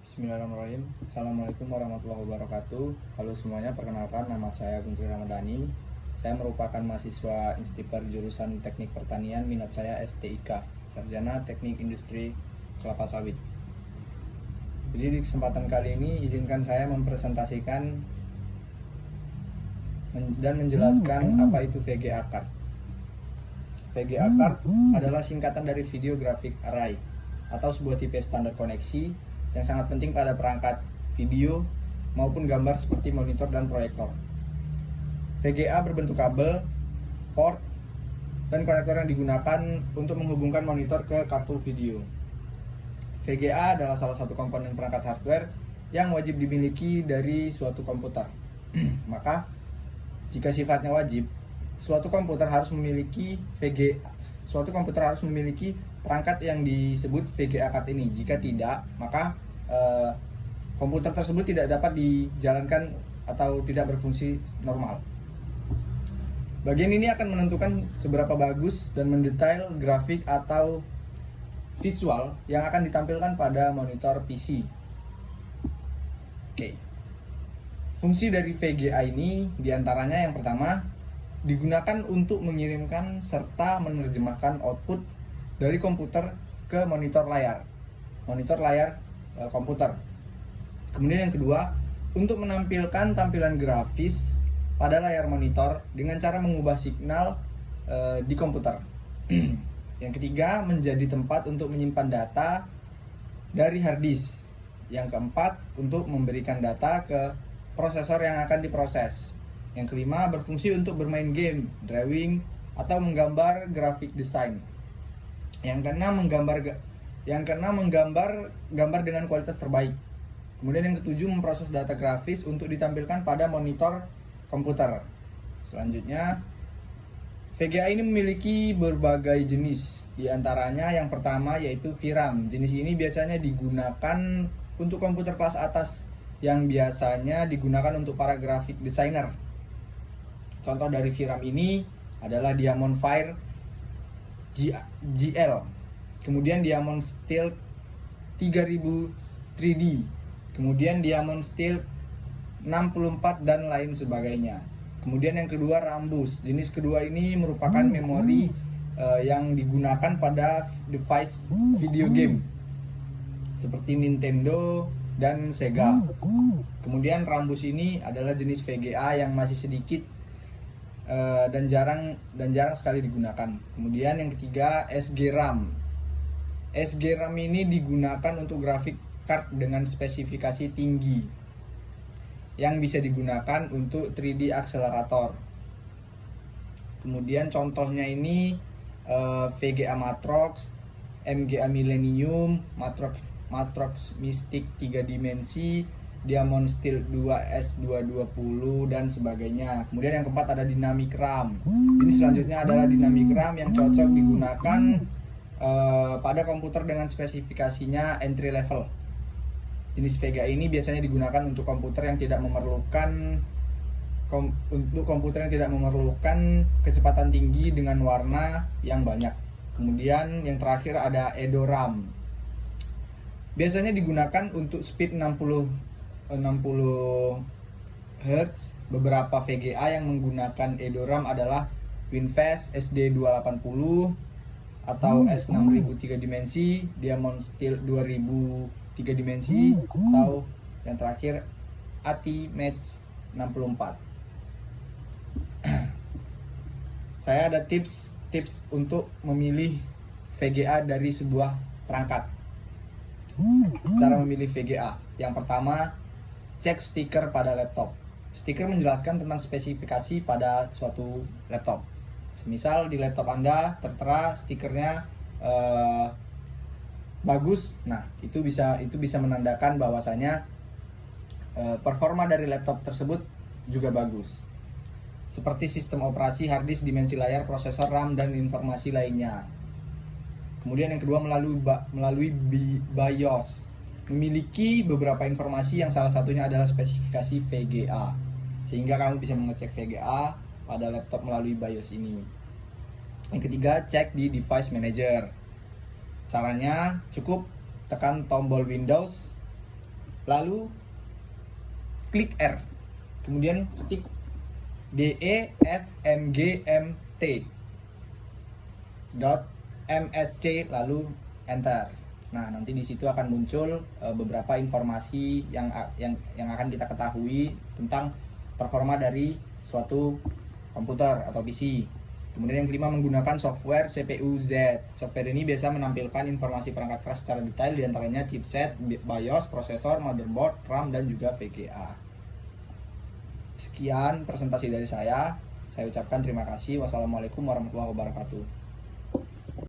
Bismillahirrahmanirrahim. Assalamualaikum warahmatullahi wabarakatuh. Halo semuanya, perkenalkan nama saya Guntri Ramadhani. Saya merupakan mahasiswa Instiper jurusan Teknik Pertanian, minat saya STIK, Sarjana Teknik Industri Kelapa Sawit. Jadi di kesempatan kali ini izinkan saya mempresentasikan dan menjelaskan apa itu VGA card. VGA card adalah singkatan dari Video Graphic Array atau sebuah tipe standar koneksi yang sangat penting pada perangkat video maupun gambar seperti monitor dan proyektor. VGA berbentuk kabel, port, dan konektor yang digunakan untuk menghubungkan monitor ke kartu video. VGA adalah salah satu komponen perangkat hardware yang wajib dimiliki dari suatu komputer. Maka, jika sifatnya wajib, suatu komputer harus memiliki perangkat yang disebut VGA card ini. Jika tidak, maka komputer tersebut tidak dapat dijalankan atau tidak berfungsi normal. Bagian ini akan menentukan seberapa bagus dan mendetail grafik atau visual yang akan ditampilkan pada monitor PC. Oke. Fungsi dari VGA ini diantaranya yang pertama, digunakan untuk mengirimkan serta menerjemahkan output dari komputer ke monitor layar komputer. Kemudian yang kedua, untuk menampilkan tampilan grafis pada layar monitor dengan cara mengubah signal di komputer. Yang ketiga, menjadi tempat untuk menyimpan data dari hard disk. Yang keempat, untuk memberikan data ke prosesor yang akan diproses. Yang kelima, berfungsi untuk bermain game, drawing, atau menggambar grafik desain. Yang keenam, menggambar gambar dengan kualitas terbaik. Kemudian yang ketujuh, memproses data grafis untuk ditampilkan pada monitor komputer. Selanjutnya, VGA ini memiliki berbagai jenis. Di antaranya yang pertama yaitu VRAM. Jenis ini biasanya digunakan untuk komputer kelas atas yang biasanya digunakan untuk para graphic designer. Contoh dari VRAM ini adalah Diamond Fire GL, kemudian Diamond Steel 3000 3D, kemudian Diamond Steel 64 dan lain sebagainya. Kemudian yang kedua Rambus. Jenis kedua ini merupakan memori yang digunakan pada device video game seperti Nintendo dan Sega. Kemudian Rambus ini adalah jenis VGA yang masih sedikit dan jarang sekali digunakan. Kemudian yang ketiga SG RAM. SG RAM ini digunakan untuk grafik card dengan spesifikasi tinggi yang bisa digunakan untuk 3D accelerator. Kemudian contohnya ini VGA Matrox, MGA Millennium, Matrox Mystic 3 dimensi, Diamond Steel 2S220 dan sebagainya. Kemudian yang keempat ada Dynamic RAM. Ini selanjutnya adalah Dynamic RAM yang cocok digunakan pada komputer dengan spesifikasinya entry level. Jenis VGA ini biasanya digunakan untuk komputer yang tidak memerlukan kecepatan tinggi dengan warna yang banyak. Kemudian yang terakhir ada Edo RAM. Biasanya digunakan untuk speed 60 Hz. Beberapa VGA yang menggunakan Edo RAM adalah WinFast SD280 atau S6000 3 dimensi, Diamond Steel 2000 3 dimensi, atau yang terakhir ATI Match 64. Saya ada tips untuk memilih VGA dari sebuah perangkat. Cara memilih VGA. Yang pertama, cek stiker pada laptop. Stiker menjelaskan tentang spesifikasi pada suatu laptop. Semisal di laptop Anda tertera stikernya bagus, nah itu bisa menandakan bahwasanya performa dari laptop tersebut juga bagus. Seperti sistem operasi, hard disk, dimensi layar, prosesor, RAM, dan informasi lainnya. Kemudian yang kedua melalui BIOS, memiliki beberapa informasi yang salah satunya adalah spesifikasi VGA, sehingga kamu bisa mengecek VGA pada laptop melalui BIOS ini. Yang ketiga, cek di device manager. Caranya cukup tekan tombol Windows, lalu klik R, kemudian ketik defmgmt.msc lalu enter. Nah, nanti di situ akan muncul beberapa informasi yang akan kita ketahui tentang performa dari suatu komputer atau PC. Kemudian yang kelima, menggunakan software CPU-Z. Software ini biasa menampilkan informasi perangkat keras secara detail, diantaranya chipset, BIOS, prosesor, motherboard, RAM, dan juga VGA. Sekian presentasi dari saya. Saya ucapkan terima kasih. Wassalamualaikum warahmatullahi wabarakatuh.